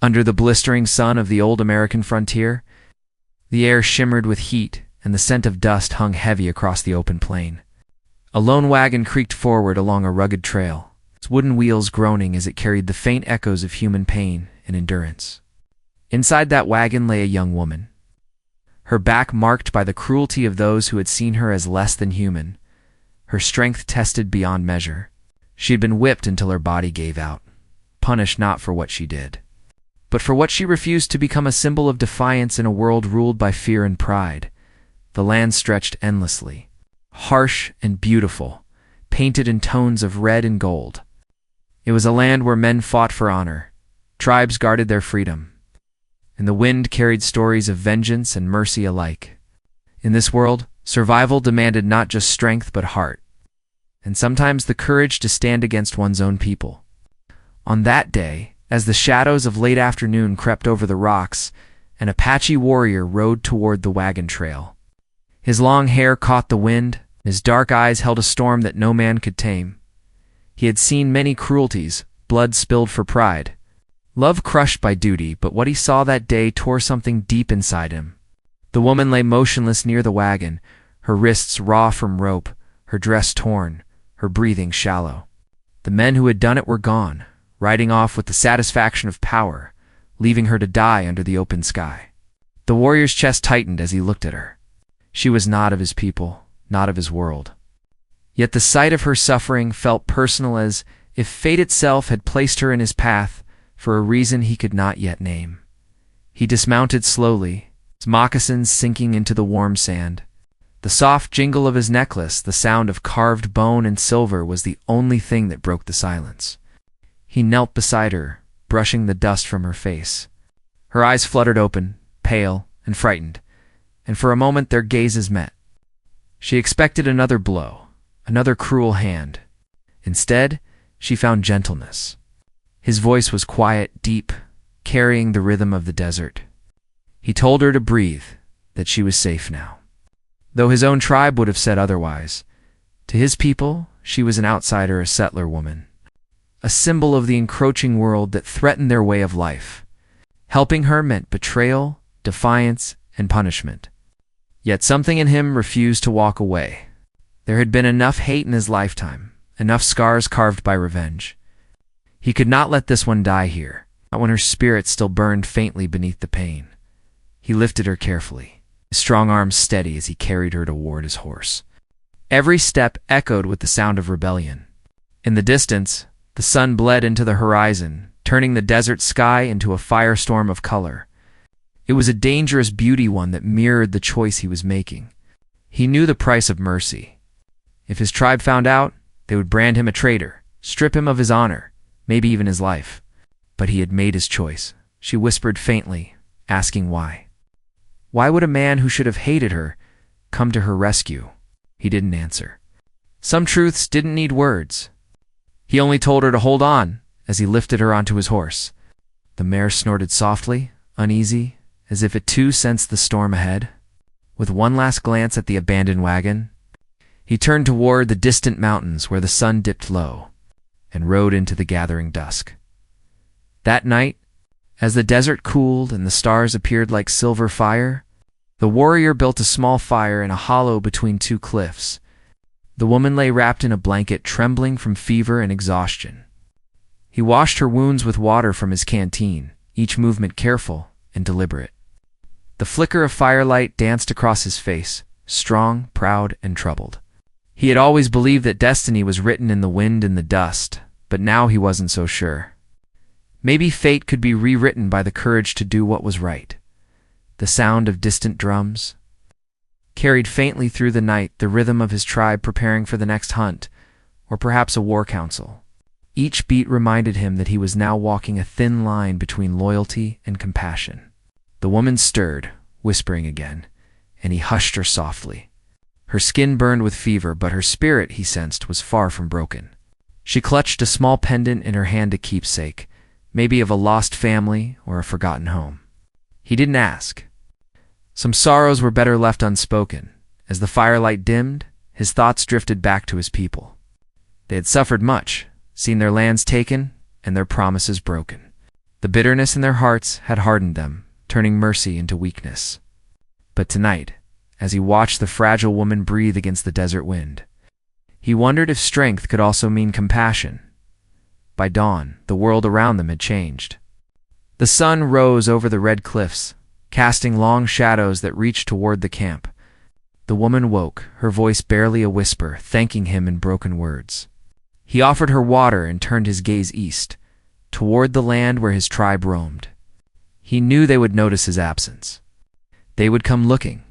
Under the blistering sun of the old American frontier, the air shimmered with heat, and the scent of dust hung heavy across the open plain. A lone wagon creaked forward along a rugged trail, its wooden wheels groaning as it carried the faint echoes of human pain and endurance. Inside that wagon lay a young woman, her back marked by the cruelty of those who had seen her as less than human, her strength tested beyond measure. She had been whipped until her body gave out, punished not for what she did, but for what she refused to become a symbol of defiance in a world ruled by fear and pride. The land stretched endlessly, harsh and beautiful, painted in tones of red and gold. It was a land where men fought for honor, tribes guarded their freedom, and the wind carried stories of vengeance and mercy alike. In this world, survival demanded not just strength but heart, and sometimes the courage to stand against one's own people. On that day, as the shadows of late afternoon crept over the rocks, an Apache warrior rode toward the wagon trail. His long hair caught the wind, his dark eyes held a storm that no man could tame. He had seen many cruelties, blood spilled for pride, love crushed by duty, but what he saw that day tore something deep inside him. The woman lay motionless near the wagon, her wrists raw from rope, her dress torn, her breathing shallow. The men who had done it were gone, riding off with the satisfaction of power, leaving her to die under the open sky. The warrior's chest tightened as he looked at her. She was not of his people, not of his world. Yet the sight of her suffering felt personal, as if fate itself had placed her in his path for a reason he could not yet name. He dismounted slowly, his moccasins sinking into the warm sand. The soft jingle of his necklace, the sound of carved bone and silver, was the only thing that broke the silence. He knelt beside her, brushing the dust from her face. Her eyes fluttered open, pale and frightened, and for a moment their gazes met. She expected another blow, another cruel hand. Instead, she found gentleness. His voice was quiet, deep, carrying the rhythm of the desert. He told her to breathe, that she was safe now. Though his own tribe would have said otherwise, to his people, she was an outsider, a settler woman, a symbol of the encroaching world that threatened their way of life. Helping her meant betrayal, defiance, and punishment. Yet something in him refused to walk away. There had been enough hate in his lifetime, enough scars carved by revenge. He could not let this one die here, not when her spirit still burned faintly beneath the pain. He lifted her carefully, his strong arms steady as he carried her toward his horse. Every step echoed with the sound of rebellion. In the distance, the sun bled into the horizon, turning the desert sky into a firestorm of color. It was a dangerous beauty, one that mirrored the choice he was making. He knew the price of mercy. If his tribe found out, they would brand him a traitor, strip him of his honor, maybe even his life. But he had made his choice. She whispered faintly, asking why. Why would a man who should have hated her come to her rescue? He didn't answer. Some truths didn't need words. He only told her to hold on as he lifted her onto his horse. The mare snorted softly, uneasy, as if it too sensed the storm ahead. With one last glance at the abandoned wagon, he turned toward the distant mountains where the sun dipped low, and rode into the gathering dusk. That night, as the desert cooled and the stars appeared like silver fire, the warrior built a small fire in a hollow between two cliffs. The woman lay wrapped in a blanket, trembling from fever and exhaustion. He washed her wounds with water from his canteen, each movement careful and deliberate. The flicker of firelight danced across his face, strong, proud, and troubled. He had always believed that destiny was written in the wind and the dust, but now he wasn't so sure. Maybe fate could be rewritten by the courage to do what was right. The sound of distant drums carried faintly through the night, the rhythm of his tribe preparing for the next hunt, or perhaps a war council. Each beat reminded him that he was now walking a thin line between loyalty and compassion. The woman stirred, whispering again, and he hushed her softly. Her skin burned with fever, but her spirit, he sensed, was far from broken. She clutched a small pendant in her hand, a keepsake, maybe of a lost family or a forgotten home. He didn't ask. Some sorrows were better left unspoken. As the firelight dimmed, his thoughts drifted back to his people. They had suffered much, seen their lands taken, and their promises broken. The bitterness in their hearts had hardened them, turning mercy into weakness. But tonight, as he watched the fragile woman breathe against the desert wind, he wondered if strength could also mean compassion. By dawn, the world around them had changed. The sun rose over the red cliffs, casting long shadows that reached toward the camp. The woman woke, her voice barely a whisper, thanking him in broken words. He offered her water and turned his gaze east, toward the land where his tribe roamed. He knew they would notice his absence. They would come looking.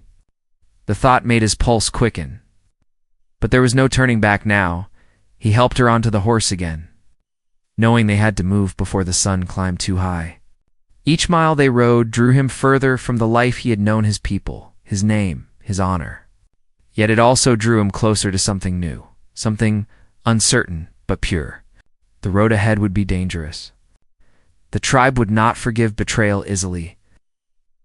The thought made his pulse quicken. But there was no turning back now. He helped her onto the horse again, knowing they had to move before the sun climbed too high. Each mile they rode drew him further from the life he had known, his people, his name, his honor. Yet it also drew him closer to something new, something uncertain but pure. The road ahead would be dangerous. The tribe would not forgive betrayal easily,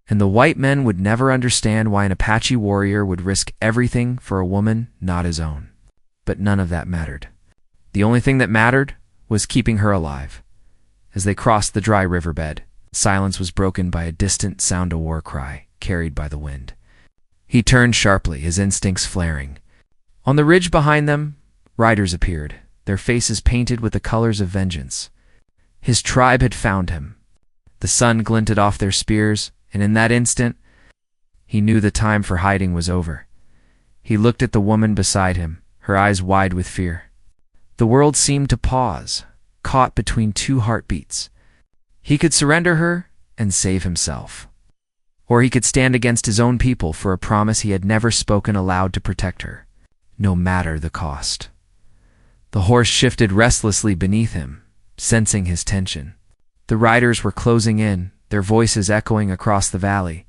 and the white men would never understand why an Apache warrior would risk everything for a woman not his own. But none of that mattered. The only thing that mattered was keeping her alive. As they crossed the dry riverbed, silence was broken by a distant sound, a war cry carried by the wind. He turned sharply, his instincts flaring. On the ridge behind them, riders appeared, their faces painted with the colors of vengeance. His tribe had found him. The sun glinted off their spears, and in that instant, he knew the time for hiding was over. He looked at the woman beside him, her eyes wide with fear. The world seemed to pause, caught between two heartbeats. He could surrender her and save himself, or he could stand against his own people for a promise he had never spoken aloud to protect her, no matter the cost. The horse shifted restlessly beneath him, sensing his tension. The riders were closing in, their voices echoing across the valley.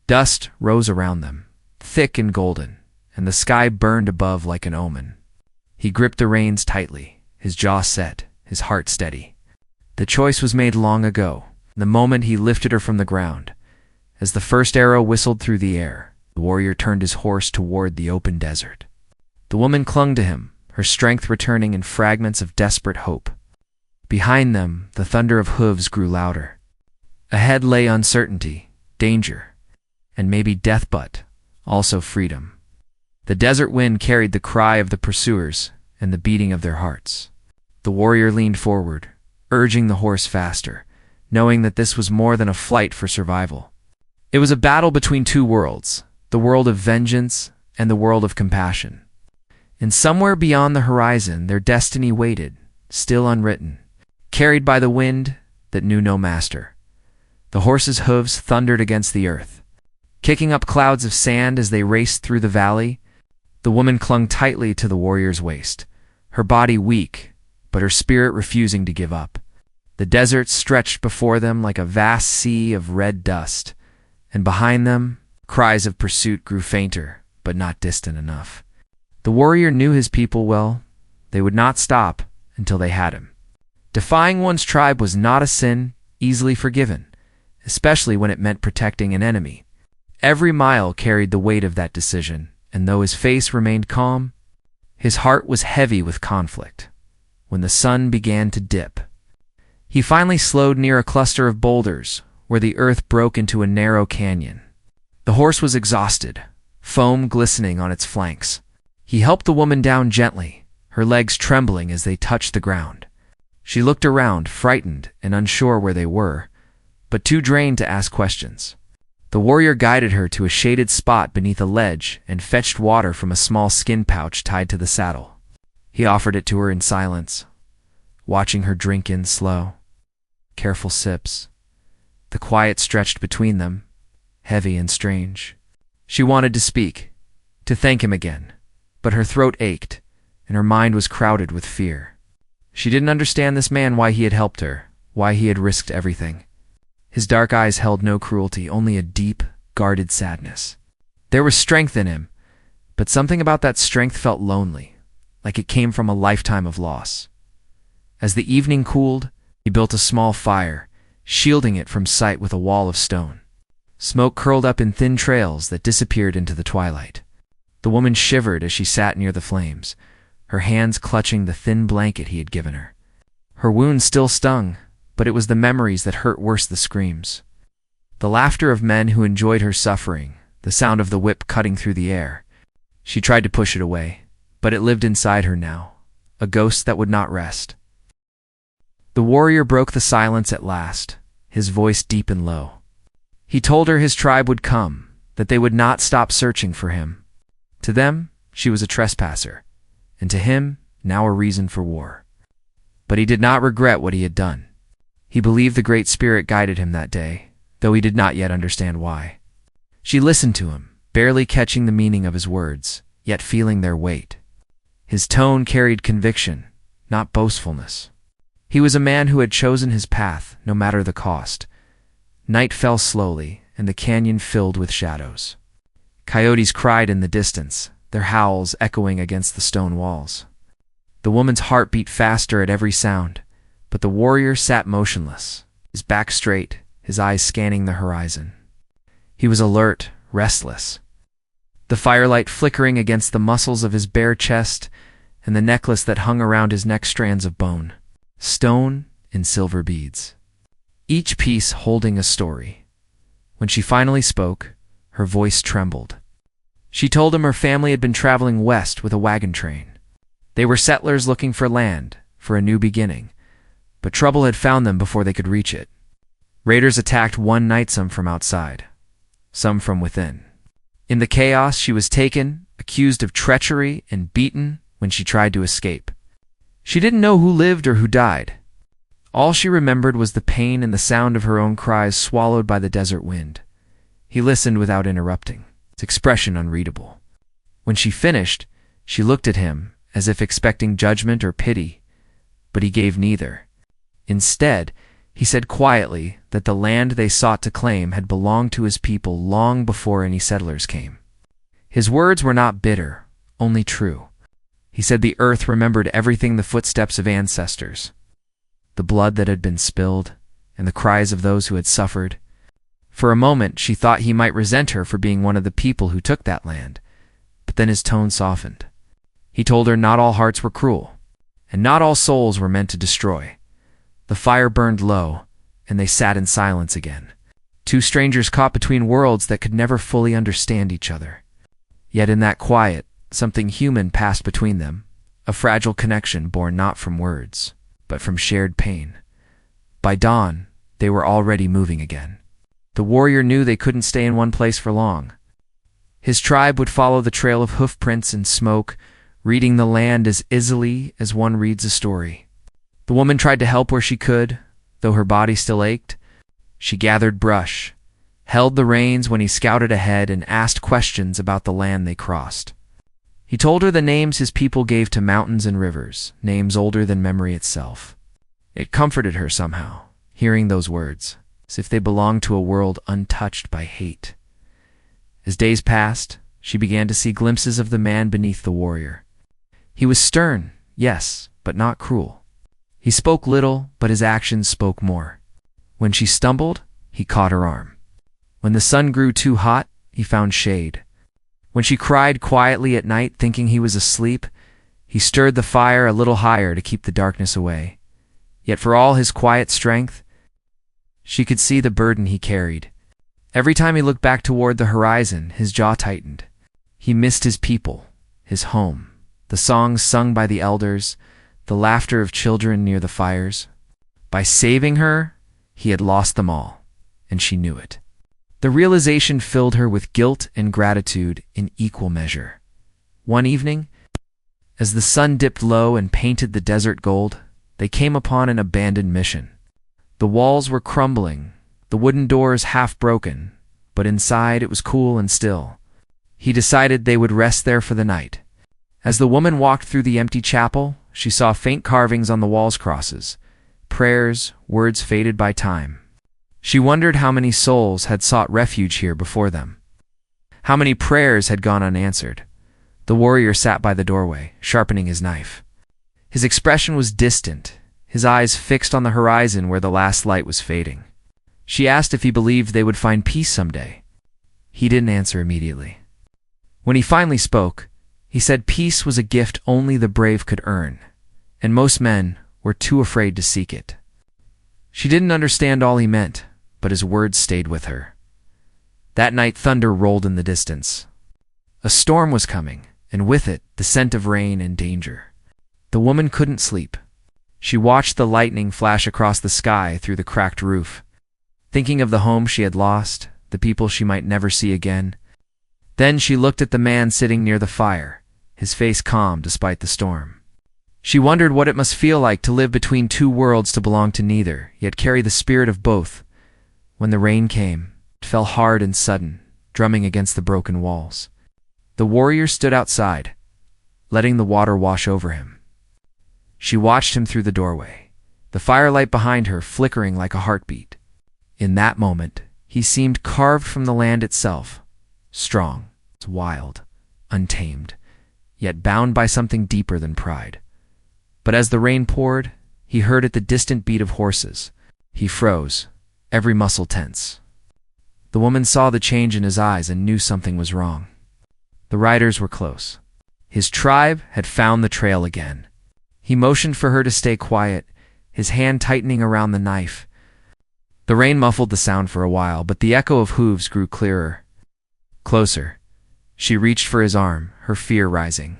Dust rose around them, thick and golden, and the sky burned above like an omen. He gripped the reins tightly, his jaw set, his heart steady. The choice was made long ago, the moment he lifted her from the ground. As the first arrow whistled through the air, the warrior turned his horse toward the open desert. The woman clung to him, her strength returning in fragments of desperate hope. Behind them, the thunder of hooves grew louder. Ahead lay uncertainty, danger, and maybe death, but also freedom. The desert wind carried the cry of the pursuers and the beating of their hearts. The warrior leaned forward, urging the horse faster, knowing that this was more than a flight for survival. It was a battle between two worlds, the world of vengeance and the world of compassion. And somewhere beyond the horizon, their destiny waited, still unwritten, carried by the wind that knew no master. The horse's hooves thundered against the earth, kicking up clouds of sand as they raced through the valley. The woman clung tightly to the warrior's waist, her body weak, but her spirit refusing to give up. The desert stretched before them like a vast sea of red dust, and behind them, cries of pursuit grew fainter, but not distant enough. The warrior knew his people well. They would not stop until they had him. Defying one's tribe was not a sin easily forgiven, especially when it meant protecting an enemy. Every mile carried the weight of that decision, and though his face remained calm, his heart was heavy with conflict. When the sun began to dip, he finally slowed near a cluster of boulders where the earth broke into a narrow canyon. The horse was exhausted, foam glistening on its flanks. He helped the woman down gently, her legs trembling as they touched the ground. She looked around, frightened and unsure where they were, but too drained to ask questions. The warrior guided her to a shaded spot beneath a ledge and fetched water from a small skin pouch tied to the saddle. He offered it to her in silence, watching her drink in slow, careful sips. The quiet stretched between them, heavy and strange. She wanted to speak, to thank him again, but her throat ached, and her mind was crowded with fear. She didn't understand this man, why he had helped her, why he had risked everything. His dark eyes held no cruelty, only a deep, guarded sadness. There was strength in him, but something about that strength felt lonely, like it came from a lifetime of loss. As the evening cooled, he built a small fire, shielding it from sight with a wall of stone. Smoke curled up in thin trails that disappeared into the twilight. The woman shivered as she sat near the flames, her hands clutching the thin blanket he had given her. Her wound still stung, but it was the memories that hurt worse than the screams. The laughter of men who enjoyed her suffering, the sound of the whip cutting through the air. She tried to push it away, but it lived inside her now, a ghost that would not rest. The warrior broke the silence at last, his voice deep and low. He told her his tribe would come, that they would not stop searching for him. To them, she was a trespasser, and to him, now a reason for war. But he did not regret what he had done. He believed the Great Spirit guided him that day, though he did not yet understand why. She listened to him, barely catching the meaning of his words, yet feeling their weight. His tone carried conviction, not boastfulness. He was a man who had chosen his path, no matter the cost. Night fell slowly, and the canyon filled with shadows. Coyotes cried in the distance, their howls echoing against the stone walls. The woman's heart beat faster at every sound, but the warrior sat motionless, his back straight, his eyes scanning the horizon. He was alert, restless. The firelight flickering against the muscles of his bare chest and the necklace that hung around his neck, strands of bone, stone and silver beads, each piece holding a story. When she finally spoke, her voice trembled. She told him her family had been traveling west with a wagon train. They were settlers looking for land, for a new beginning, but trouble had found them before they could reach it. Raiders attacked one night, some from outside, some from within. In the chaos, she was taken, accused of treachery, and beaten when she tried to escape. She didn't know who lived or who died. All she remembered was the pain and the sound of her own cries swallowed by the desert wind. He listened without interrupting, its expression unreadable. When she finished, she looked at him as if expecting judgment or pity, but he gave neither. Instead, he said quietly that the land they sought to claim had belonged to his people long before any settlers came. His words were not bitter, only true. He said the earth remembered everything, the footsteps of ancestors, the blood that had been spilled, and the cries of those who had suffered. For a moment, she thought he might resent her for being one of the people who took that land, but then his tone softened. He told her not all hearts were cruel, and not all souls were meant to destroy. The fire burned low, and they sat in silence again. Two strangers caught between worlds that could never fully understand each other. Yet in that quiet, something human passed between them, a fragile connection born not from words, but from shared pain. By dawn, they were already moving again. The warrior knew they couldn't stay in one place for long. His tribe would follow the trail of hoofprints and smoke, reading the land as easily as one reads a story. The woman tried to help where she could, though her body still ached. She gathered brush, held the reins when he scouted ahead, and asked questions about the land they crossed. He told her the names his people gave to mountains and rivers, names older than memory itself. It comforted her somehow, hearing those words, as if they belonged to a world untouched by hate. As days passed, she began to see glimpses of the man beneath the warrior. He was stern, yes, but not cruel. He spoke little, but his actions spoke more. When she stumbled, he caught her arm. When the sun grew too hot, he found shade. When she cried quietly at night, thinking he was asleep, he stirred the fire a little higher to keep the darkness away. Yet for all his quiet strength, she could see the burden he carried. Every time he looked back toward the horizon, his jaw tightened. He missed his people, his home, the songs sung by the elders, the laughter of children near the fires. By saving her, he had lost them all, and she knew it. The realization filled her with guilt and gratitude in equal measure. One evening, as the sun dipped low and painted the desert gold, they came upon an abandoned mission. The walls were crumbling, the wooden doors half broken, but inside it was cool and still. He decided they would rest there for the night. As the woman walked through the empty chapel, she saw faint carvings on the wall's crosses, prayers, words faded by time. She wondered how many souls had sought refuge here before them. How many prayers had gone unanswered. The warrior sat by the doorway, sharpening his knife. His expression was distant, his eyes fixed on the horizon where the last light was fading. She asked if he believed they would find peace someday. He didn't answer immediately. When he finally spoke, he said peace was a gift only the brave could earn, and most men were too afraid to seek it. She didn't understand all he meant, but his words stayed with her. That night thunder rolled in the distance. A storm was coming, and with it, the scent of rain and danger. The woman couldn't sleep. She watched the lightning flash across the sky through the cracked roof, thinking of the home she had lost, the people she might never see again. Then she looked at the man sitting near the fire, his face calm despite the storm. She wondered what it must feel like to live between two worlds, to belong to neither, yet carry the spirit of both. When the rain came, it fell hard and sudden, drumming against the broken walls. The warrior stood outside, letting the water wash over him. She watched him through the doorway, the firelight behind her flickering like a heartbeat. In that moment, he seemed carved from the land itself, strong, wild, untamed, yet bound by something deeper than pride. But as the rain poured, he heard it the distant beat of horses. He froze, every muscle tense. The woman saw the change in his eyes and knew something was wrong. The riders were close. His tribe had found the trail again. He motioned for her to stay quiet, his hand tightening around the knife. The rain muffled the sound for a while, but the echo of hooves grew clearer. Closer. She reached for his arm, her fear rising.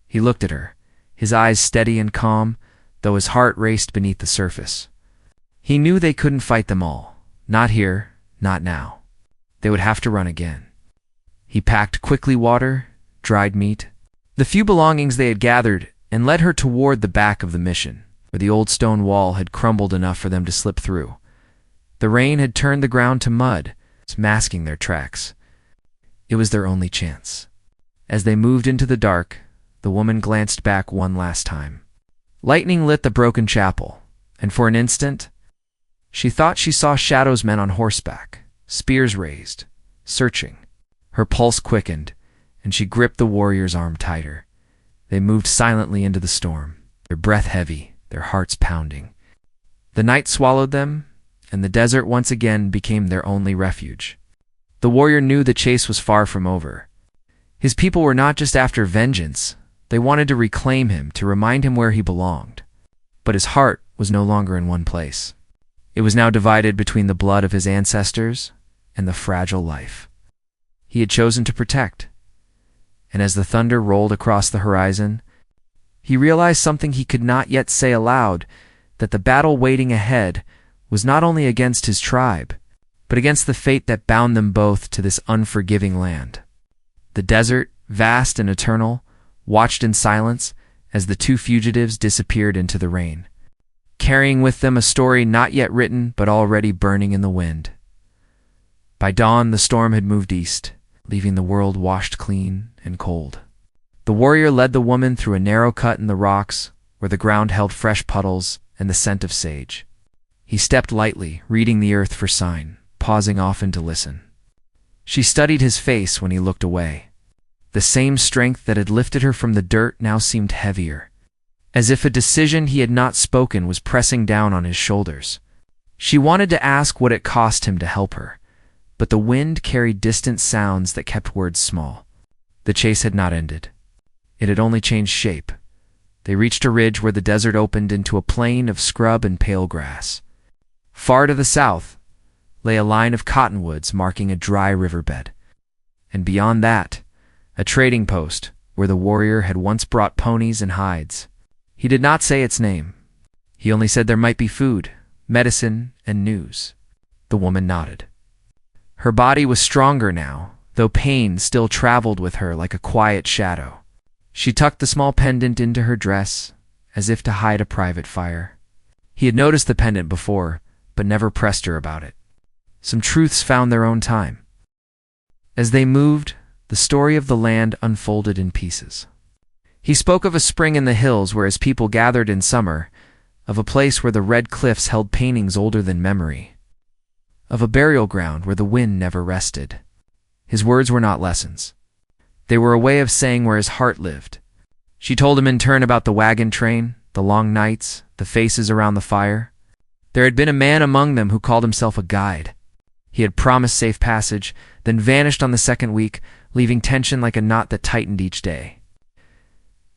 He looked at her, his eyes steady and calm, though his heart raced beneath the surface. He knew they couldn't fight them all. Not here, not now. They would have to run again. He packed quickly water, dried meat, the few belongings they had gathered, and led her toward the back of the mission, where the old stone wall had crumbled enough for them to slip through. The rain had turned the ground to mud, masking their tracks. It was their only chance. As they moved into the dark, the woman glanced back one last time. Lightning lit the broken chapel, and for an instant, she thought she saw shadows, men on horseback, spears raised, searching. Her pulse quickened, and she gripped the warrior's arm tighter. They moved silently into the storm, their breath heavy, their hearts pounding. The night swallowed them, and the desert once again became their only refuge. The warrior knew the chase was far from over. His people were not just after vengeance, they wanted to reclaim him, to remind him where he belonged. But his heart was no longer in one place. It was now divided between the blood of his ancestors and the fragile life he had chosen to protect. And as the thunder rolled across the horizon, he realized something he could not yet say aloud, that the battle waiting ahead was not only against his tribe, but against the fate that bound them both to this unforgiving land. The desert, vast and eternal, watched in silence as the two fugitives disappeared into the rain, carrying with them a story not yet written but already burning in the wind. By dawn, the storm had moved east, leaving the world washed clean and cold. The warrior led the woman through a narrow cut in the rocks where the ground held fresh puddles and the scent of sage. He stepped lightly, reading the earth for sign, pausing often to listen. She studied his face when he looked away. The same strength that had lifted her from the dirt now seemed heavier, as if a decision he had not spoken was pressing down on his shoulders. She wanted to ask what it cost him to help her, but the wind carried distant sounds that kept words small. The chase had not ended. It had only changed shape. They reached a ridge where the desert opened into a plain of scrub and pale grass. Far to the south lay a line of cottonwoods marking a dry riverbed, and beyond that, a trading post where the warrior had once brought ponies and hides. He did not say its name. He only said there might be food, medicine, and news. The woman nodded. Her body was stronger now, though pain still traveled with her like a quiet shadow. She tucked the small pendant into her dress, as if to hide a private fire. He had noticed the pendant before, but never pressed her about it. Some truths found their own time. As they moved, the story of the land unfolded in pieces. He spoke of a spring in the hills where his people gathered in summer, of a place where the red cliffs held paintings older than memory, of a burial ground where the wind never rested. His words were not lessons. They were a way of saying where his heart lived. She told him in turn about the wagon train, the long nights, the faces around the fire. There had been a man among them who called himself a guide. He had promised safe passage, then vanished on the second week, leaving tension like a knot that tightened each day.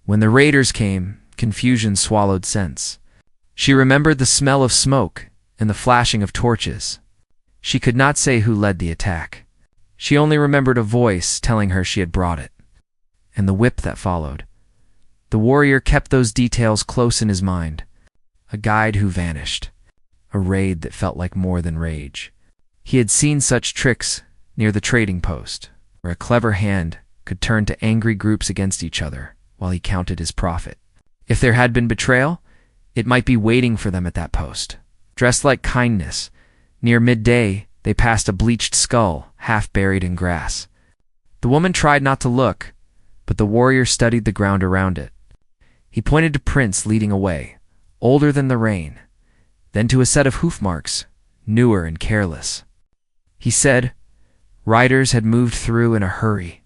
When the raiders came, confusion swallowed sense. She remembered the smell of smoke and the flashing of torches. She could not say who led the attack. She only remembered a voice telling her she had brought it, and the whip that followed. The warrior kept those details close in his mind. A guide who vanished. A raid that felt like more than rage. He had seen such tricks near the trading post, where a clever hand could turn to angry groups against each other while he counted his profit. If there had been betrayal, it might be waiting for them at that post. Dressed like kindness, near midday they passed a bleached skull half buried in grass. The woman tried not to look, but the warrior studied the ground around it. He pointed to prints leading away, older than the rain, then to a set of hoof marks, newer and careless. He said, riders had moved through in a hurry,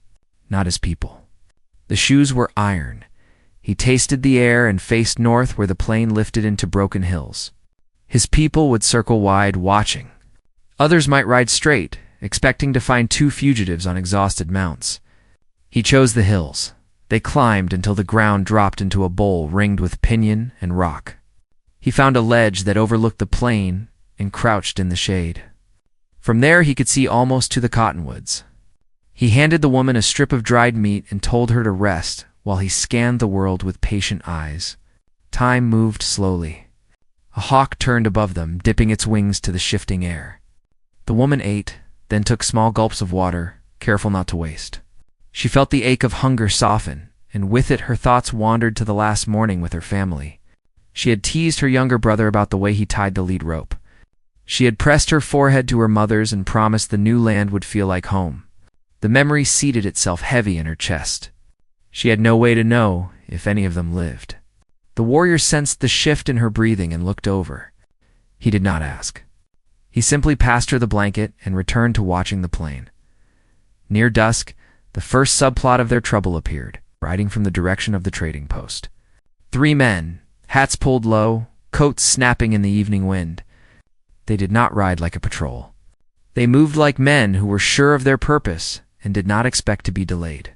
not as people. The shoes were iron. He tasted the air and faced north where the plain lifted into broken hills. His people would circle wide, watching. Others might ride straight, expecting to find two fugitives on exhausted mounts. He chose the hills. They climbed until the ground dropped into a bowl ringed with pinyon and rock. He found a ledge that overlooked the plain and crouched in the shade. From there he could see almost to the cottonwoods. He handed the woman a strip of dried meat and told her to rest while he scanned the world with patient eyes. Time moved slowly. A hawk turned above them, dipping its wings to the shifting air. The woman ate, then took small gulps of water, careful not to waste. She felt the ache of hunger soften, and with it her thoughts wandered to the last morning with her family. She had teased her younger brother about the way he tied the lead rope. She had pressed her forehead to her mother's and promised the new land would feel like home. The memory seated itself heavy in her chest. She had no way to know if any of them lived. The warrior sensed the shift in her breathing and looked over. He did not ask. He simply passed her the blanket and returned to watching the plain. Near dusk, the first subplot of their trouble appeared, riding from the direction of the trading post. 3 men, hats pulled low, coats snapping in the evening wind. They did not ride like a patrol. They moved like men who were sure of their purpose and did not expect to be delayed.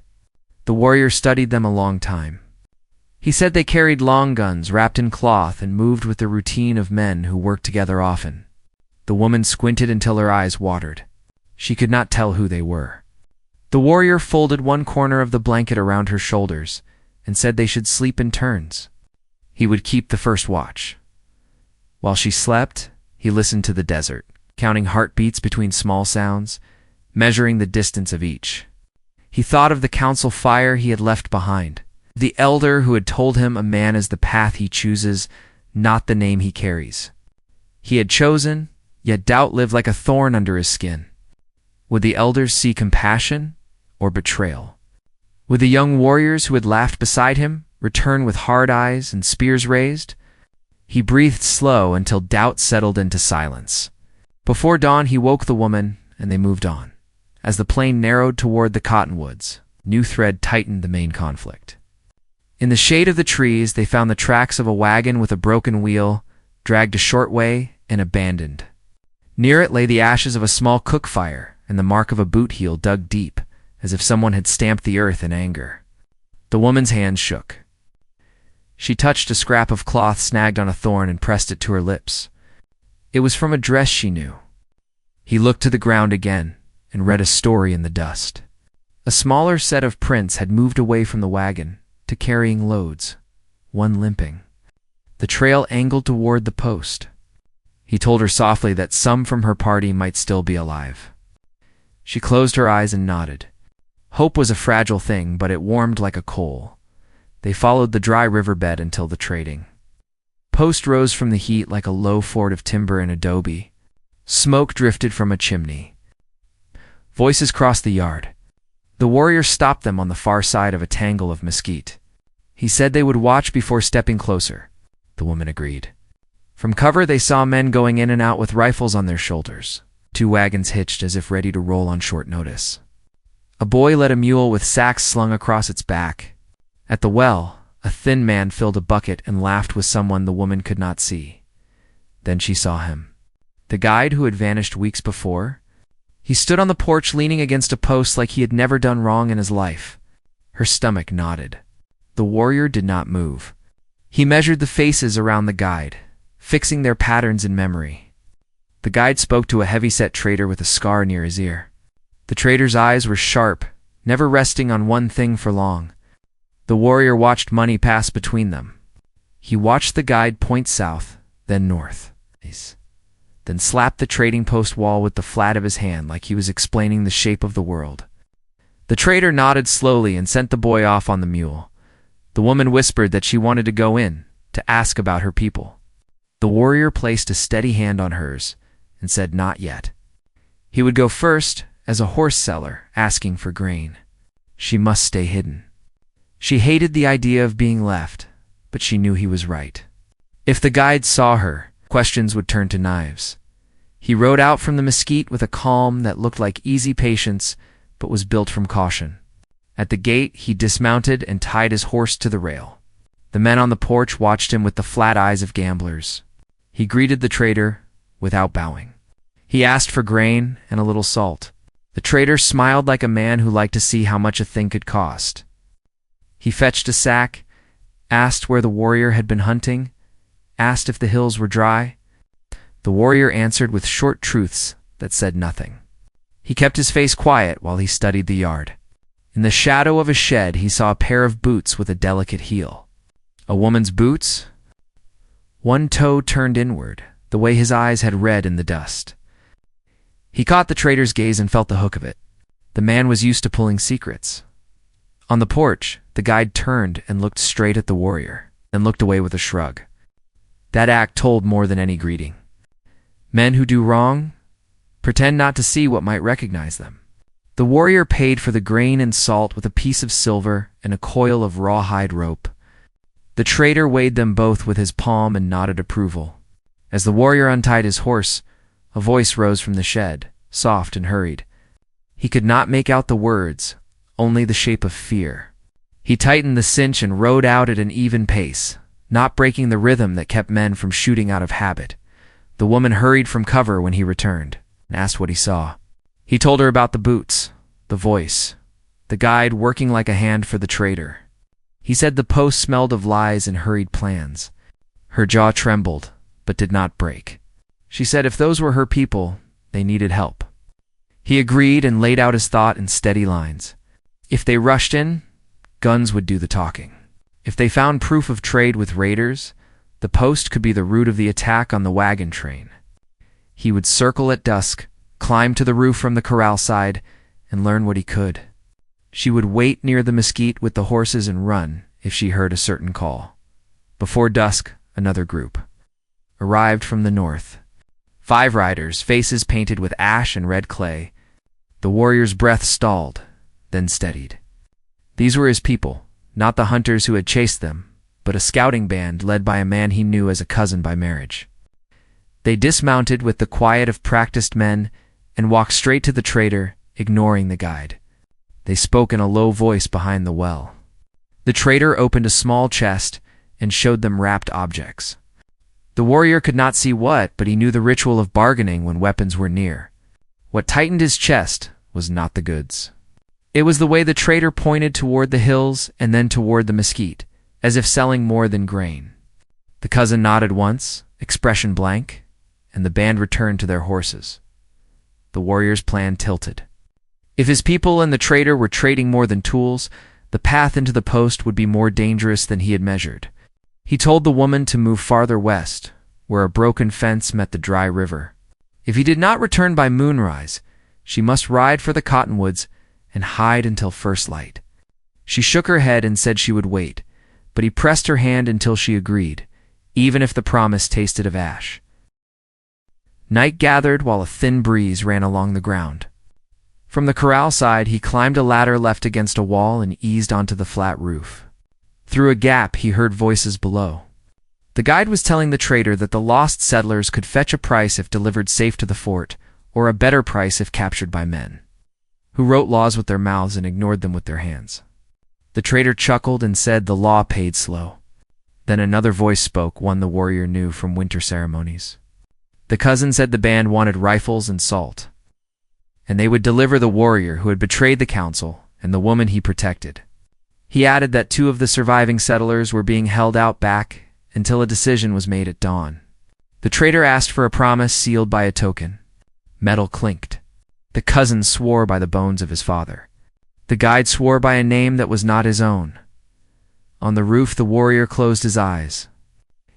The warrior studied them a long time. He said they carried long guns wrapped in cloth and moved with the routine of men who worked together often. The woman squinted until her eyes watered. She could not tell who they were. The warrior folded one corner of the blanket around her shoulders and said they should sleep in turns. He would keep the first watch. While she slept, he listened to the desert, counting heartbeats between small sounds, measuring the distance of each. He thought of the council fire he had left behind, the elder who had told him a man is the path he chooses, not the name he carries. He had chosen, yet doubt lived like a thorn under his skin. Would the elders see compassion or betrayal? Would the young warriors who had laughed beside him return with hard eyes and spears raised? He breathed slow until doubt settled into silence. Before dawn he woke the woman, and they moved on. As the plain narrowed toward the cottonwoods, new thread tightened the main conflict. In the shade of the trees they found the tracks of a wagon with a broken wheel, dragged a short way and abandoned. Near it lay the ashes of a small cook fire and the mark of a boot heel dug deep, as if someone had stamped the earth in anger. The woman's hands shook. She touched a scrap of cloth snagged on a thorn and pressed it to her lips. It was from a dress she knew. He looked to the ground again and read a story in the dust. A smaller set of prints had moved away from the wagon to carrying loads, one limping. The trail angled toward the post. He told her softly that some from her party might still be alive. She closed her eyes and nodded. Hope was a fragile thing, but it warmed like a coal. They followed the dry riverbed until the trading post rose from the heat like a low fort of timber and adobe. Smoke drifted from a chimney. Voices crossed the yard. The warrior stopped them on the far side of a tangle of mesquite. He said they would watch before stepping closer. The woman agreed. From cover they saw men going in and out with rifles on their shoulders, 2 wagons hitched as if ready to roll on short notice. A boy led a mule with sacks slung across its back. At the well, a thin man filled a bucket and laughed with someone the woman could not see. Then she saw him. The guide who had vanished weeks before. He stood on the porch leaning against a post like he had never done wrong in his life. Her stomach knotted. The warrior did not move. He measured the faces around the guide, fixing their patterns in memory. The guide spoke to a heavy-set trader with a scar near his ear. The trader's eyes were sharp, never resting on one thing for long. The warrior watched money pass between them. He watched the guide point south, then north, then slap the trading post wall with the flat of his hand like he was explaining the shape of the world. The trader nodded slowly and sent the boy off on the mule. The woman whispered that she wanted to go in, to ask about her people. The warrior placed a steady hand on hers and said not yet. He would go first as a horse seller asking for grain. She must stay hidden. She hated the idea of being left, but she knew he was right. If the guide saw her, questions would turn to knives. He rode out from the mesquite with a calm that looked like easy patience, but was built from caution. At the gate, he dismounted and tied his horse to the rail. The men on the porch watched him with the flat eyes of gamblers. He greeted the trader without bowing. He asked for grain and a little salt. The trader smiled like a man who liked to see how much a thing could cost. He fetched a sack, asked where the warrior had been hunting, asked if the hills were dry. The warrior answered with short truths that said nothing. He kept his face quiet while he studied the yard. In the shadow of a shed, he saw a pair of boots with a delicate heel. A woman's boots? One toe turned inward, the way his eyes had read in the dust. He caught the trader's gaze and felt the hook of it. The man was used to pulling secrets. On the porch, the guide turned and looked straight at the warrior, then looked away with a shrug. That act told more than any greeting. Men who do wrong pretend not to see what might recognize them. The warrior paid for the grain and salt with a piece of silver and a coil of rawhide rope. The trader weighed them both with his palm and nodded approval. As the warrior untied his horse, a voice rose from the shed, soft and hurried. He could not make out the words, only the shape of fear. He tightened the cinch and rode out at an even pace, not breaking the rhythm that kept men from shooting out of habit. The woman hurried from cover when he returned and asked what he saw. He told her about the boots, the voice, the guide working like a hand for the trader. He said the post smelled of lies and hurried plans. Her jaw trembled, but did not break. She said if those were her people, they needed help. He agreed and laid out his thought in steady lines. If they rushed in, guns would do the talking. If they found proof of trade with raiders, the post could be the root of the attack on the wagon train. He would circle at dusk, climb to the roof from the corral side, and learn what he could. She would wait near the mesquite with the horses and run if she heard a certain call. Before dusk, another group arrived from the north. 5 riders, faces painted with ash and red clay. The warrior's breath stalled, then steadied. These were his people, not the hunters who had chased them, but a scouting band led by a man he knew as a cousin by marriage. They dismounted with the quiet of practiced men and walked straight to the trader, ignoring the guide. They spoke in a low voice behind the well. The trader opened a small chest and showed them wrapped objects. The warrior could not see what, but he knew the ritual of bargaining when weapons were near. What tightened his chest was not the goods. It was the way the trader pointed toward the hills and then toward the mesquite, as if selling more than grain. The cousin nodded once, expression blank, and the band returned to their horses. The warrior's plan tilted. If his people and the trader were trading more than tools, the path into the post would be more dangerous than he had measured. He told the woman to move farther west, where a broken fence met the dry river. If he did not return by moonrise, she must ride for the cottonwoods and hide until first light. She shook her head and said she would wait, but he pressed her hand until she agreed, even if the promise tasted of ash. Night gathered while a thin breeze ran along the ground. From the corral side, he climbed a ladder left against a wall and eased onto the flat roof. Through a gap, he heard voices below. The guide was telling the trader that the lost settlers could fetch a price if delivered safe to the fort, or a better price if captured by men who wrote laws with their mouths and ignored them with their hands. The trader chuckled and said the law paid slow. Then another voice spoke, one the warrior knew from winter ceremonies. The cousin said the band wanted rifles and salt, and they would deliver the warrior who had betrayed the council and the woman he protected. He added that 2 of the surviving settlers were being held out back until a decision was made at dawn. The trader asked for a promise sealed by a token. Metal clinked. The cousin swore by the bones of his father. The guide swore by a name that was not his own. On the roof, the warrior closed his eyes.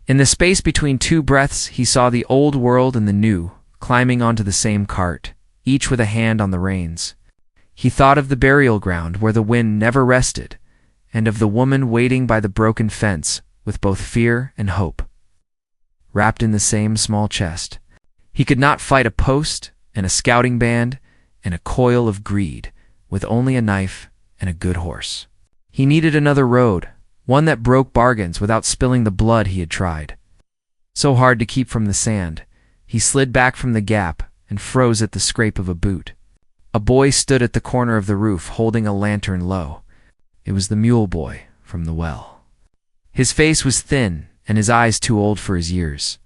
In the space between two breaths, he saw the old world and the new, climbing onto the same cart, each with a hand on the reins. He thought of the burial ground where the wind never rested, and of the woman waiting by the broken fence with both fear and hope. Wrapped in the same small chest, he could not fight a post and a scouting band and a coil of greed with only a knife and a good horse. He needed another road, one that broke bargains without spilling the blood he had tried. So hard to keep from the sand, he slid back from the gap and froze at the scrape of a boot. A boy stood at the corner of the roof holding a lantern low. It was the mule boy from the well. His face was thin and his eyes too old for his years.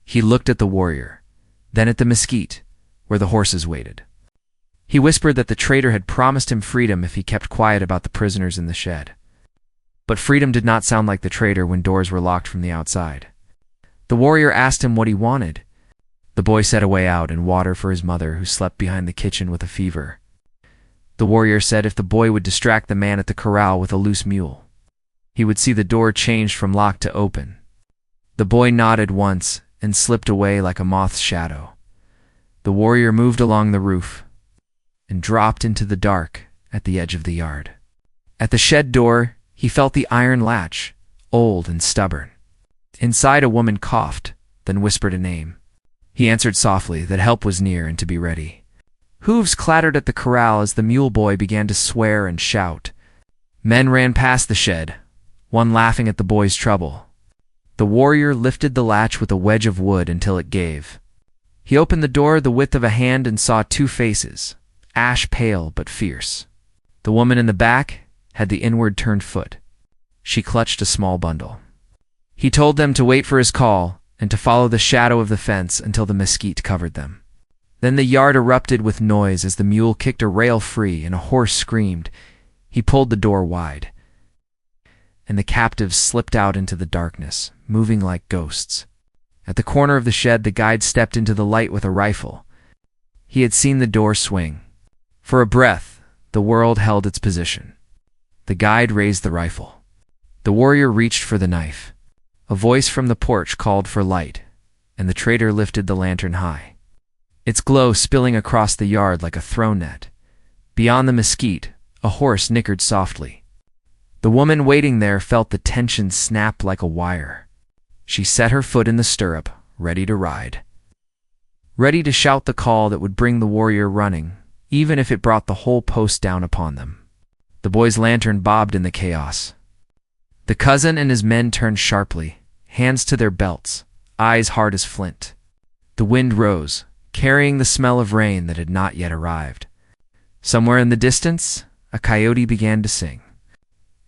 He looked at the warrior, then at the mesquite, where the horses waited. He whispered that the trader had promised him freedom if he kept quiet about the prisoners in the shed. But freedom did not sound like the trader when doors were locked from the outside. The warrior asked him what he wanted. The boy said a way out and water for his mother, who slept behind the kitchen with a fever. The warrior said if the boy would distract the man at the corral with a loose mule, he would see the door changed from locked to open. The boy nodded once and slipped away like a moth's shadow. The warrior moved along the roof and dropped into the dark at the edge of the yard. At the shed door, he felt the iron latch, old and stubborn. Inside, a woman coughed, then whispered a name. He answered softly that help was near and to be ready. Hooves clattered at the corral as the mule boy began to swear and shout. Men ran past the shed, one laughing at the boy's trouble. The warrior lifted the latch with a wedge of wood until it gave. He opened the door the width of a hand and saw two faces, ash pale but fierce. The woman in the back had the inward-turned foot. She clutched a small bundle. He told them to wait for his call and to follow the shadow of the fence until the mesquite covered them. Then the yard erupted with noise as the mule kicked a rail free and a horse screamed. He pulled the door wide, and the captives slipped out into the darkness, moving like ghosts. At the corner of the shed, the guide stepped into the light with a rifle. He had seen the door swing. For a breath, the world held its position. The guide raised the rifle. The warrior reached for the knife. A voice from the porch called for light, and the trader lifted the lantern high, its glow spilling across the yard like a throw net. Beyond the mesquite, a horse nickered softly. The woman waiting there felt the tension snap like a wire. She set her foot in the stirrup, ready to ride. Ready to shout the call that would bring the warrior running, even if it brought the whole post down upon them. The boy's lantern bobbed in the chaos. The cousin and his men turned sharply, hands to their belts, eyes hard as flint. The wind rose, carrying the smell of rain that had not yet arrived. Somewhere in the distance, a coyote began to sing,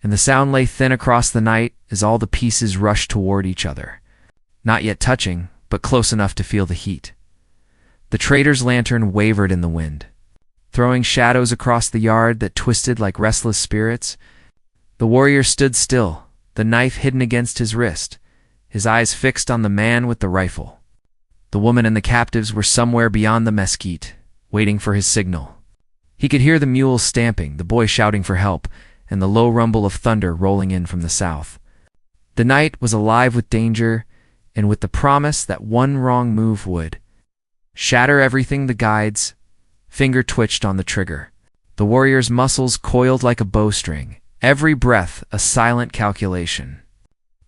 and the sound lay thin across the night as all the pieces rushed toward each other, not yet touching, but close enough to feel the heat. The trader's lantern wavered in the wind, throwing shadows across the yard that twisted like restless spirits. The warrior stood still, the knife hidden against his wrist, his eyes fixed on the man with the rifle. The woman and the captives were somewhere beyond the mesquite, waiting for his signal. He could hear the mules stamping, the boy shouting for help, and the low rumble of thunder rolling in from the south. The night was alive with danger, and with the promise that one wrong move would shatter everything. The guide's finger twitched on the trigger. The warrior's muscles coiled like a bowstring, every breath a silent calculation.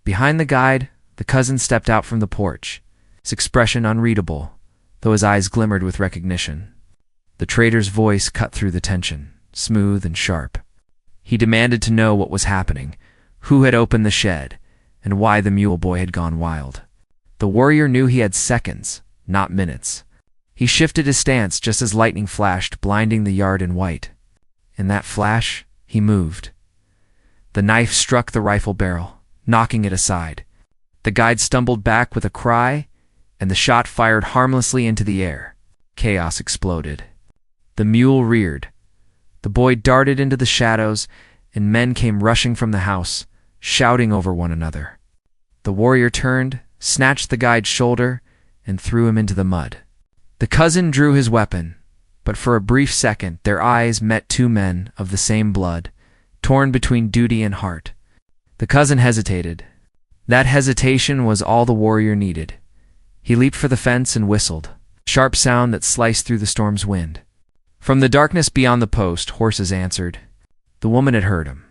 Behind the guide, the cousin stepped out from the porch, his expression unreadable, though his eyes glimmered with recognition. The trader's voice cut through the tension, smooth and sharp. He demanded to know what was happening, who had opened the shed, and why the mule boy had gone wild. The warrior knew he had seconds, not minutes. He shifted his stance just as lightning flashed, blinding the yard in white. In that flash, he moved. The knife struck the rifle barrel, knocking it aside. The guide stumbled back with a cry, and the shot fired harmlessly into the air. Chaos exploded. The mule reared. The boy darted into the shadows, and men came rushing from the house, shouting over one another. The warrior turned, snatched the guide's shoulder, and threw him into the mud. The cousin drew his weapon, but for a brief second their eyes met two men of the same blood, torn between duty and heart. The cousin hesitated. That hesitation was all the warrior needed. He leaped for the fence and whistled, a sharp sound that sliced through the storm's wind. From the darkness beyond the post, horses answered. The woman had heard him.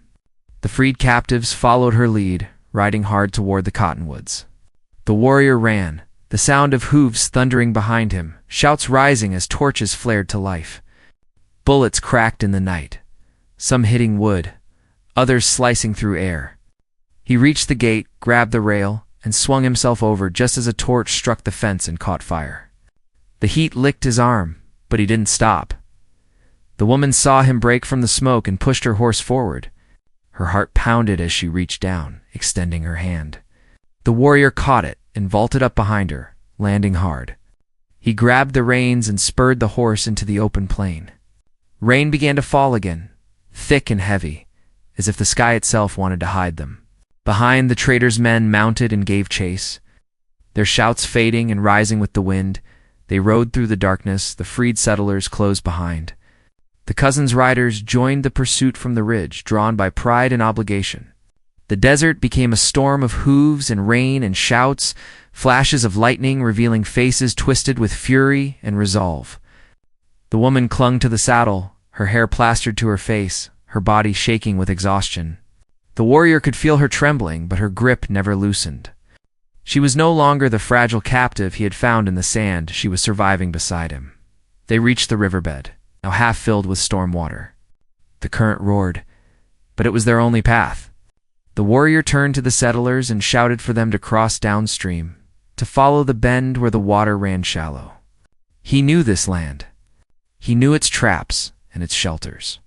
The freed captives followed her lead, riding hard toward the cottonwoods. The warrior ran, the sound of hooves thundering behind him, shouts rising as torches flared to life. Bullets cracked in the night, some hitting wood, others slicing through air. He reached the gate, grabbed the rail, and swung himself over just as a torch struck the fence and caught fire. The heat licked his arm, but he didn't stop. The woman saw him break from the smoke and pushed her horse forward. Her heart pounded as she reached down, extending her hand. The warrior caught it and vaulted up behind her, landing hard. He grabbed the reins and spurred the horse into the open plain. Rain began to fall again, thick and heavy, as if the sky itself wanted to hide them. Behind, the trader's men mounted and gave chase. Their shouts fading and rising with the wind, they rode through the darkness, the freed settlers close behind. The cousin's riders joined the pursuit from the ridge, drawn by pride and obligation. The desert became a storm of hooves and rain and shouts, flashes of lightning revealing faces twisted with fury and resolve. The woman clung to the saddle, her hair plastered to her face, her body shaking with exhaustion. The warrior could feel her trembling, but her grip never loosened. She was no longer the fragile captive he had found in the sand. She was surviving beside him. They reached the riverbed, now half filled with storm water. The current roared, but it was their only path. The warrior turned to the settlers and shouted for them to cross downstream, to follow the bend where the water ran shallow. He knew this land. He knew its traps and its shelters.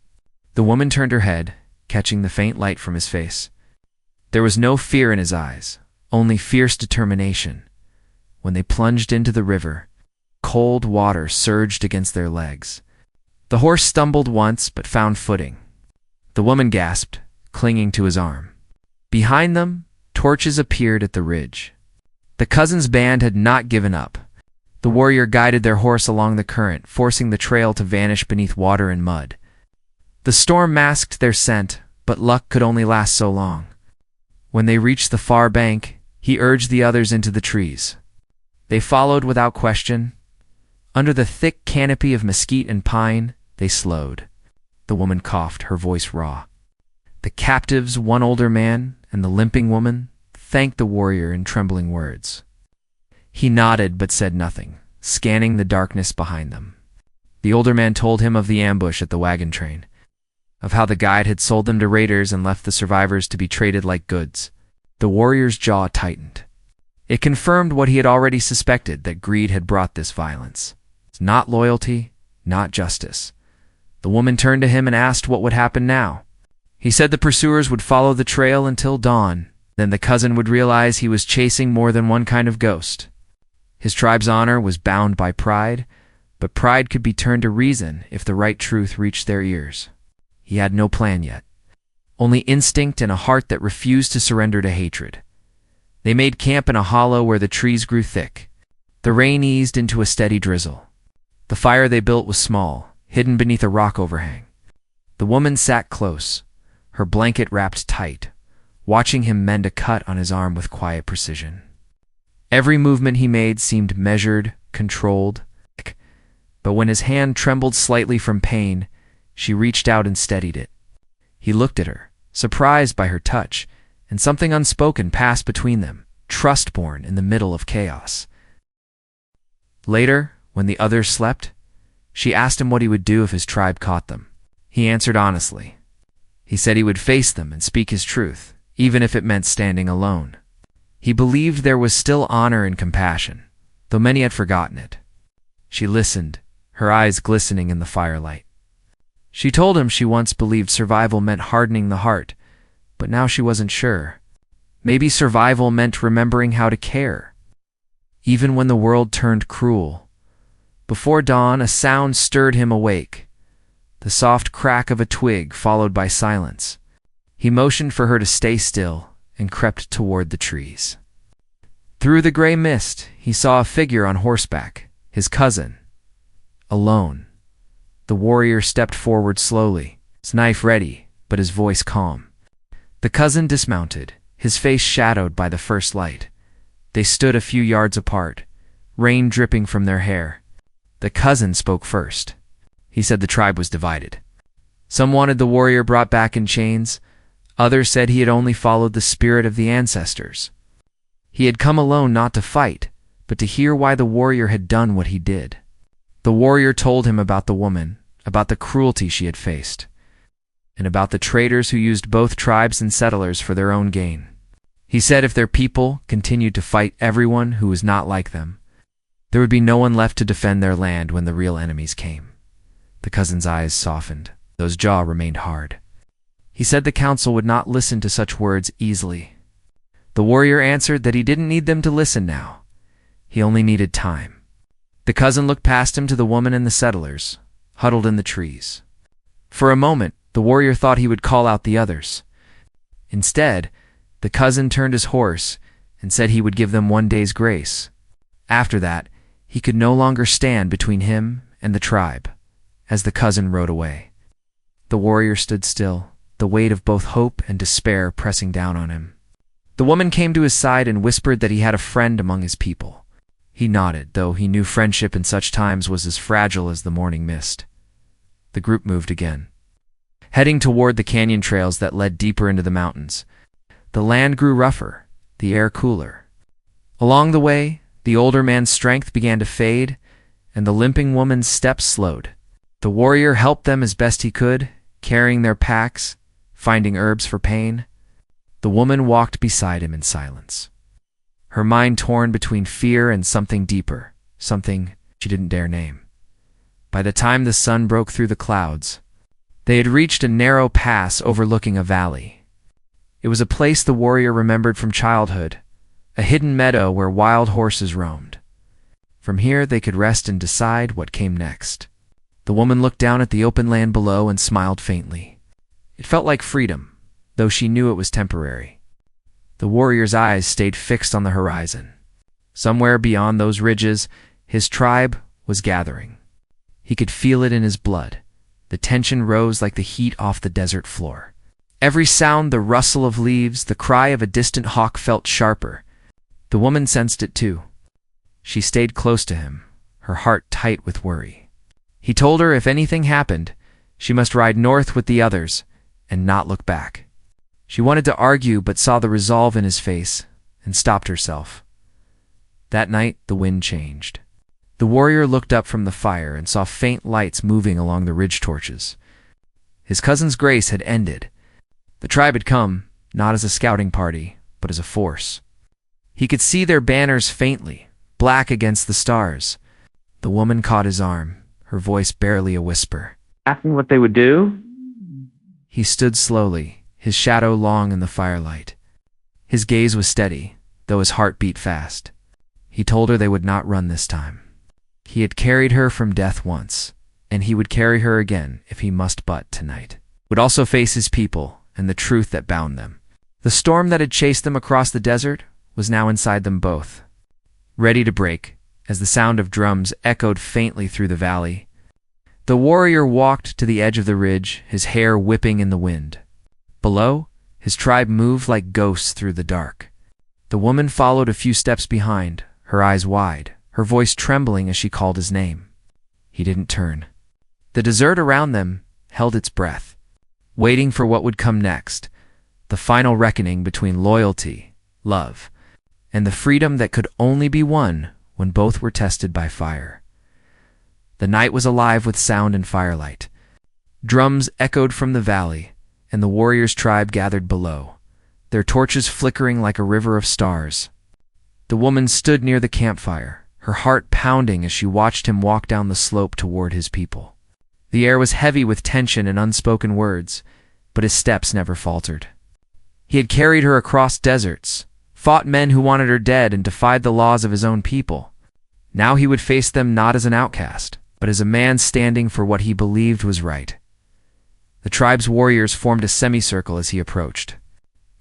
The woman turned her head, catching the faint light from his face. There was no fear in his eyes, only fierce determination. When they plunged into the river, cold water surged against their legs. The horse stumbled once but found footing. The woman gasped, clinging to his arm. Behind them, torches appeared at the ridge. The cousin's band had not given up. The warrior guided their horse along the current, forcing the trail to vanish beneath water and mud. The storm masked their scent, but luck could only last so long. When they reached the far bank, he urged the others into the trees. They followed without question. Under the thick canopy of mesquite and pine, they slowed. The woman coughed, her voice raw. The captives, one older man and the limping woman, thanked the warrior in trembling words. He nodded but said nothing, scanning the darkness behind them. The older man told him of the ambush at the wagon train, of how the guide had sold them to raiders and left the survivors to be traded like goods. The warrior's jaw tightened. It confirmed what he had already suspected, that greed had brought this violence. Not loyalty, not justice. The woman turned to him and asked what would happen now. He said the pursuers would follow the trail until dawn. Then the cousin would realize he was chasing more than one kind of ghost. His tribe's honor was bound by pride, but pride could be turned to reason if the right truth reached their ears. He had no plan yet, only instinct and a heart that refused to surrender to hatred. They made camp in a hollow where the trees grew thick. The rain eased into a steady drizzle. The fire they built was small, hidden beneath a rock overhang. The woman sat close, her blanket wrapped tight, watching him mend a cut on his arm with quiet precision. Every movement he made seemed measured, controlled, but when his hand trembled slightly from pain, she reached out and steadied it. He looked at her, surprised by her touch, and something unspoken passed between them, trust born in the middle of chaos. Later, when the others slept, she asked him what he would do if his tribe caught them. He answered honestly. He said he would face them and speak his truth, even if it meant standing alone. He believed there was still honor and compassion, though many had forgotten it. She listened, her eyes glistening in the firelight. She told him she once believed survival meant hardening the heart, but now she wasn't sure. Maybe survival meant remembering how to care, even when the world turned cruel. Before dawn, a sound stirred him awake, the soft crack of a twig followed by silence. He motioned for her to stay still and crept toward the trees. Through the gray mist, he saw a figure on horseback, his cousin, alone. The warrior stepped forward slowly, his knife ready, but his voice calm. The cousin dismounted, his face shadowed by the first light. They stood a few yards apart, rain dripping from their hair. The cousin spoke first. He said the tribe was divided. Some wanted the warrior brought back in chains. Others said he had only followed the spirit of the ancestors. He had come alone not to fight, but to hear why the warrior had done what he did. The warrior told him about the woman, about the cruelty she had faced, and about the traitors who used both tribes and settlers for their own gain. He said if their people continued to fight everyone who was not like them, there would be no one left to defend their land when the real enemies came. The cousin's eyes softened, though his jaw remained hard. He said the council would not listen to such words easily. The warrior answered that he didn't need them to listen now. He only needed time. The cousin looked past him to the woman and the settlers, huddled in the trees. For a moment, the warrior thought he would call out the others. Instead, the cousin turned his horse and said he would give them 1 day's grace. After that, he could no longer stand between him and the tribe. As the cousin rode away, the warrior stood still, the weight of both hope and despair pressing down on him. The woman came to his side and whispered that he had a friend among his people. He nodded, though he knew friendship in such times was as fragile as the morning mist. The group moved again, heading toward the canyon trails that led deeper into the mountains. The land grew rougher, the air cooler. Along the way, the older man's strength began to fade, and the limping woman's steps slowed. The warrior helped them as best he could, carrying their packs, finding herbs for pain. The woman walked beside him in silence, her mind torn between fear and something deeper, something she didn't dare name. By the time the sun broke through the clouds, they had reached a narrow pass overlooking a valley. It was a place the warrior remembered from childhood, a hidden meadow where wild horses roamed. From here they could rest and decide what came next. The woman looked down at the open land below and smiled faintly. It felt like freedom, though she knew it was temporary. The warrior's eyes stayed fixed on the horizon. Somewhere beyond those ridges, his tribe was gathering. He could feel it in his blood. The tension rose like the heat off the desert floor. Every sound, the rustle of leaves, the cry of a distant hawk felt sharper. The woman sensed it too. She stayed close to him, her heart tight with worry. He told her if anything happened, she must ride north with the others and not look back. She wanted to argue but saw the resolve in his face and stopped herself. That night, the wind changed. The warrior looked up from the fire and saw faint lights moving along the ridge torches. His cousin's grace had ended. The tribe had come, not as a scouting party, but as a force. He could see their banners faintly, black against the stars. The woman caught his arm, her voice barely a whisper. Asking what they would do? He stood slowly, his shadow long in the firelight. His gaze was steady, though his heart beat fast. He told her they would not run this time. He had carried her from death once, and he would carry her again if he must but tonight. Would also face his people and the truth that bound them. The storm that had chased them across the desert was now inside them both, ready to break as the sound of drums echoed faintly through the valley. The warrior walked to the edge of the ridge, his hair whipping in the wind. Below, his tribe moved like ghosts through the dark. The woman followed a few steps behind, her eyes wide, her voice trembling as she called his name. He didn't turn. The desert around them held its breath, waiting for what would come next, the final reckoning between loyalty, love, and the freedom that could only be won when both were tested by fire. The night was alive with sound and firelight. Drums echoed from the valley, and the warrior's tribe gathered below, their torches flickering like a river of stars. The woman stood near the campfire, her heart pounding as she watched him walk down the slope toward his people. The air was heavy with tension and unspoken words, but his steps never faltered. He had carried her across deserts, fought men who wanted her dead, and defied the laws of his own people. Now he would face them not as an outcast, but as a man standing for what he believed was right. The tribe's warriors formed a semicircle as he approached.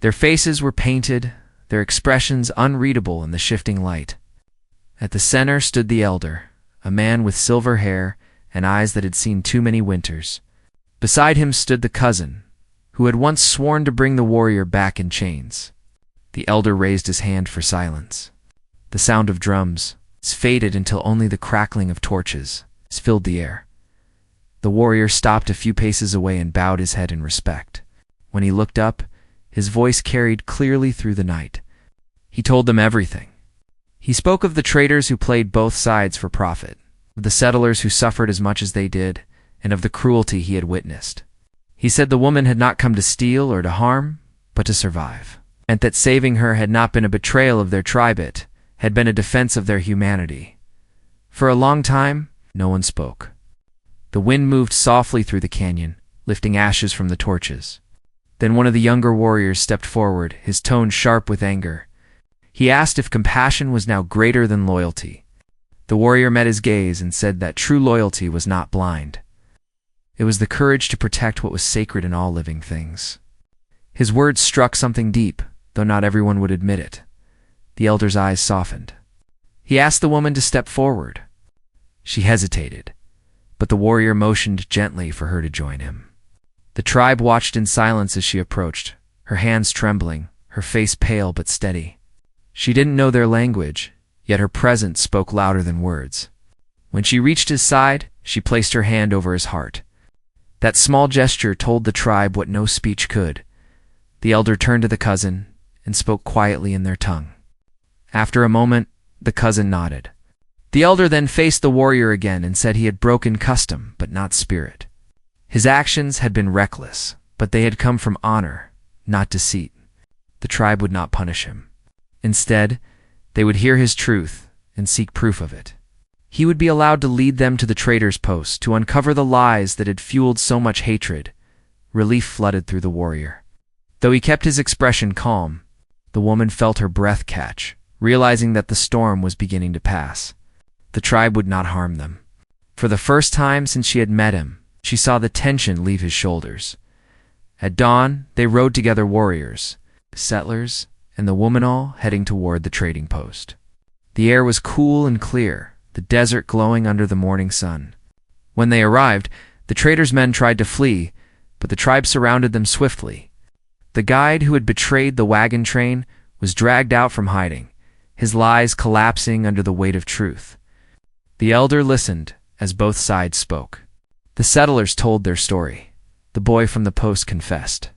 Their faces were painted, their expressions unreadable in the shifting light. At the center stood the elder, a man with silver hair and eyes that had seen too many winters. Beside him stood the cousin, who had once sworn to bring the warrior back in chains. The elder raised his hand for silence. The sound of drums faded until only the crackling of torches filled the air. The warrior stopped a few paces away and bowed his head in respect. When he looked up, his voice carried clearly through the night. He told them everything. He spoke of the traders who played both sides for profit, of the settlers who suffered as much as they did, and of the cruelty he had witnessed. He said the woman had not come to steal or to harm, but to survive, and that saving her had not been a betrayal of their tribe, it had been a defense of their humanity. For a long time, no one spoke. The wind moved softly through the canyon, lifting ashes from the torches. Then one of the younger warriors stepped forward, his tone sharp with anger. He asked if compassion was now greater than loyalty. The warrior met his gaze and said that true loyalty was not blind. It was the courage to protect what was sacred in all living things. His words struck something deep, though not everyone would admit it. The elder's eyes softened. He asked the woman to step forward. She hesitated, but the warrior motioned gently for her to join him. The tribe watched in silence as she approached, her hands trembling, her face pale but steady. She didn't know their language, yet her presence spoke louder than words. When she reached his side, she placed her hand over his heart. That small gesture told the tribe what no speech could. The elder turned to the cousin and spoke quietly in their tongue. After a moment, the cousin nodded. The elder then faced the warrior again and said he had broken custom, but not spirit. His actions had been reckless, but they had come from honor, not deceit. The tribe would not punish him. Instead, they would hear his truth and seek proof of it. He would be allowed to lead them to the trader's post to uncover the lies that had fueled so much hatred. Relief flooded through the warrior. Though he kept his expression calm, the woman felt her breath catch, realizing that the storm was beginning to pass. The tribe would not harm them. For the first time since she had met him, she saw the tension leave his shoulders. At dawn, they rode together, warriors, settlers, and the woman, all heading toward the trading post. The air was cool and clear, the desert glowing under the morning sun. When they arrived, the traders' men tried to flee, but the tribe surrounded them swiftly. The guide who had betrayed the wagon train was dragged out from hiding, his lies collapsing under the weight of truth. The elder listened as both sides spoke. The settlers told their story. The boy from the post confessed.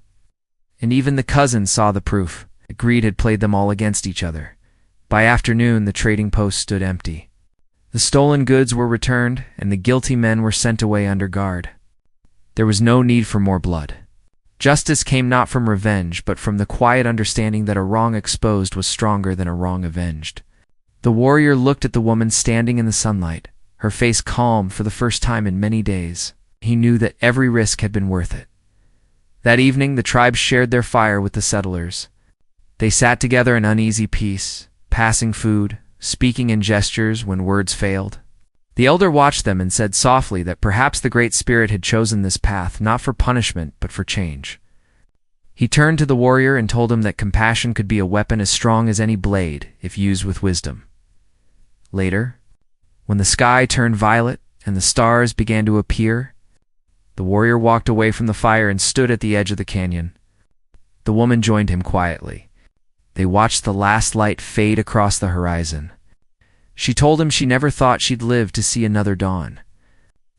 And even the cousin saw the proof. Greed had played them all against each other. By afternoon, the trading post stood empty. The stolen goods were returned, and the guilty men were sent away under guard. There was no need for more blood. Justice came not from revenge, but from the quiet understanding that a wrong exposed was stronger than a wrong avenged. The warrior looked at the woman standing in the sunlight, her face calm for the first time in many days. He knew that every risk had been worth it. That evening, the tribe shared their fire with the settlers. They sat together in uneasy peace, passing food, speaking in gestures when words failed. The elder watched them and said softly that perhaps the Great Spirit had chosen this path not for punishment but for change. He turned to the warrior and told him that compassion could be a weapon as strong as any blade if used with wisdom. Later, when the sky turned violet and the stars began to appear, the warrior walked away from the fire and stood at the edge of the canyon. The woman joined him quietly. They watched the last light fade across the horizon. She told him she never thought she'd live to see another dawn.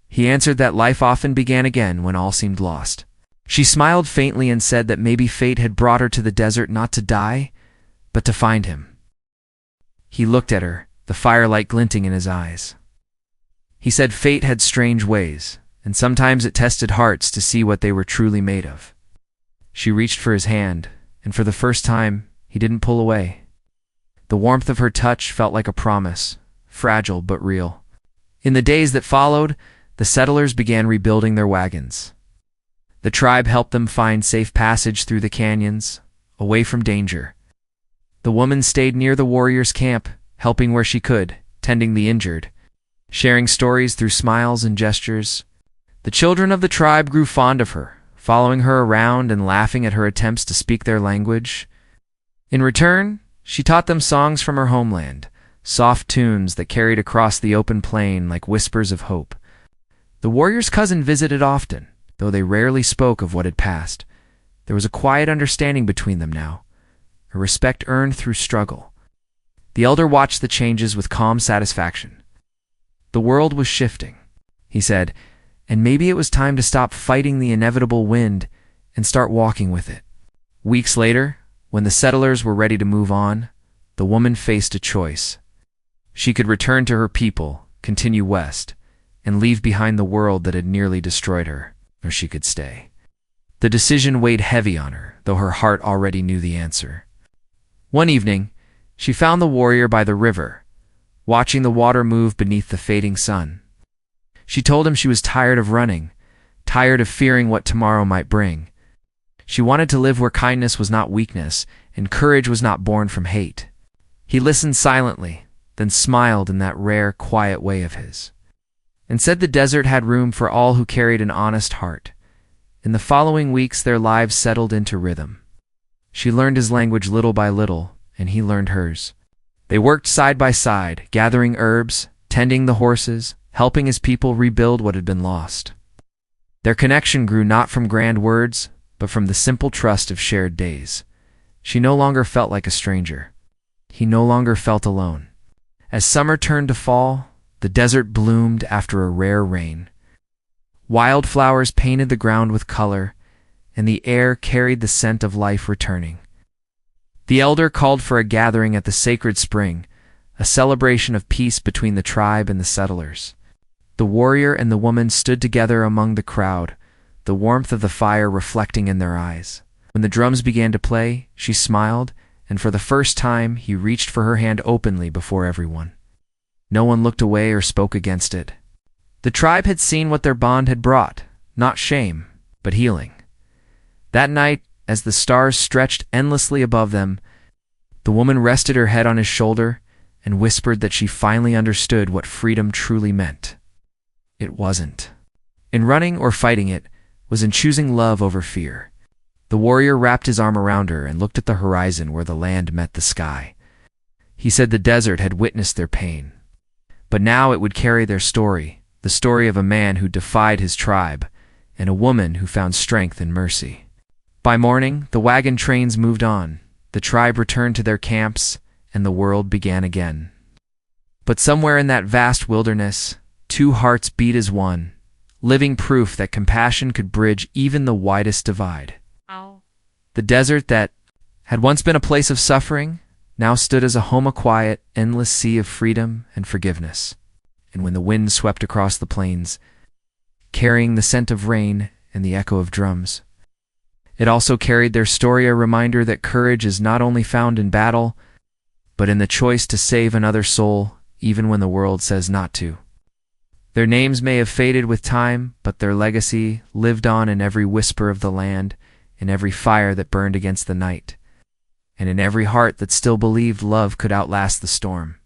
He answered that life often began again when all seemed lost. She smiled faintly and said that maybe fate had brought her to the desert not to die, but to find him. He looked at her, the firelight glinting in his eyes. He said fate had strange ways, and sometimes it tested hearts to see what they were truly made of. She reached for his hand, and for the first time, he didn't pull away. The warmth of her touch felt like a promise, fragile but real. In the days that followed, the settlers began rebuilding their wagons. The tribe helped them find safe passage through the canyons, away from danger. The woman stayed near the warrior's camp, helping where she could, tending the injured, sharing stories through smiles and gestures. The children of the tribe grew fond of her, following her around and laughing at her attempts to speak their language. In return, She taught them songs from her homeland, soft tunes that carried across the open plain like whispers of hope. The warrior's cousin visited often, though they rarely spoke of what had passed. There was a quiet understanding between them now, a respect earned through struggle. The elder watched the changes with calm satisfaction. The world was shifting, he said, and maybe it was time to stop fighting the inevitable wind and start walking with it. Weeks later, when the settlers were ready to move on, the woman faced a choice. She could return to her people, continue west, and leave behind the world that had nearly destroyed her, or she could stay. The decision weighed heavy on her, though her heart already knew the answer. One evening, she found the warrior by the river, watching the water move beneath the fading sun. She told him she was tired of running, tired of fearing what tomorrow might bring. She wanted to live where kindness was not weakness, and courage was not born from hate. He listened silently, then smiled in that rare, quiet way of his, and said the desert had room for all who carried an honest heart. In the following weeks their lives settled into rhythm. She learned his language little by little, and he learned hers. They worked side by side, gathering herbs, tending the horses, helping his people rebuild what had been lost. Their connection grew not from grand words, but from the simple trust of shared days. She no longer felt like a stranger. He no longer felt alone. As summer turned to fall, the desert bloomed after a rare rain. Wildflowers painted the ground with color, and the air carried the scent of life returning. The elder called for a gathering at the sacred spring, a celebration of peace between the tribe and the settlers. The warrior and the woman stood together among the crowd, the warmth of the fire reflecting in their eyes. When the drums began to play, she smiled, and for the first time he reached for her hand openly before everyone. No one looked away or spoke against it. The tribe had seen what their bond had brought, not shame, but healing. That night, as the stars stretched endlessly above them, the woman rested her head on his shoulder and whispered that she finally understood what freedom truly meant. It wasn't in running or fighting, it was in choosing love over fear. The warrior wrapped his arm around her and looked at the horizon where the land met the sky. He said the desert had witnessed their pain, but now it would carry their story, the story of a man who defied his tribe and a woman who found strength in mercy. By morning, the wagon trains moved on, the tribe returned to their camps, and the world began again. But somewhere in that vast wilderness, two hearts beat as one, living proof that compassion could bridge even the widest divide. Ow. The desert that had once been a place of suffering now stood as a home, a quiet, endless sea of freedom and forgiveness. And when the wind swept across the plains, carrying the scent of rain and the echo of drums, it also carried their story, a reminder that courage is not only found in battle, but in the choice to save another soul, even when the world says not to. Their names may have faded with time, but their legacy lived on in every whisper of the land, in every fire that burned against the night, and in every heart that still believed love could outlast the storm.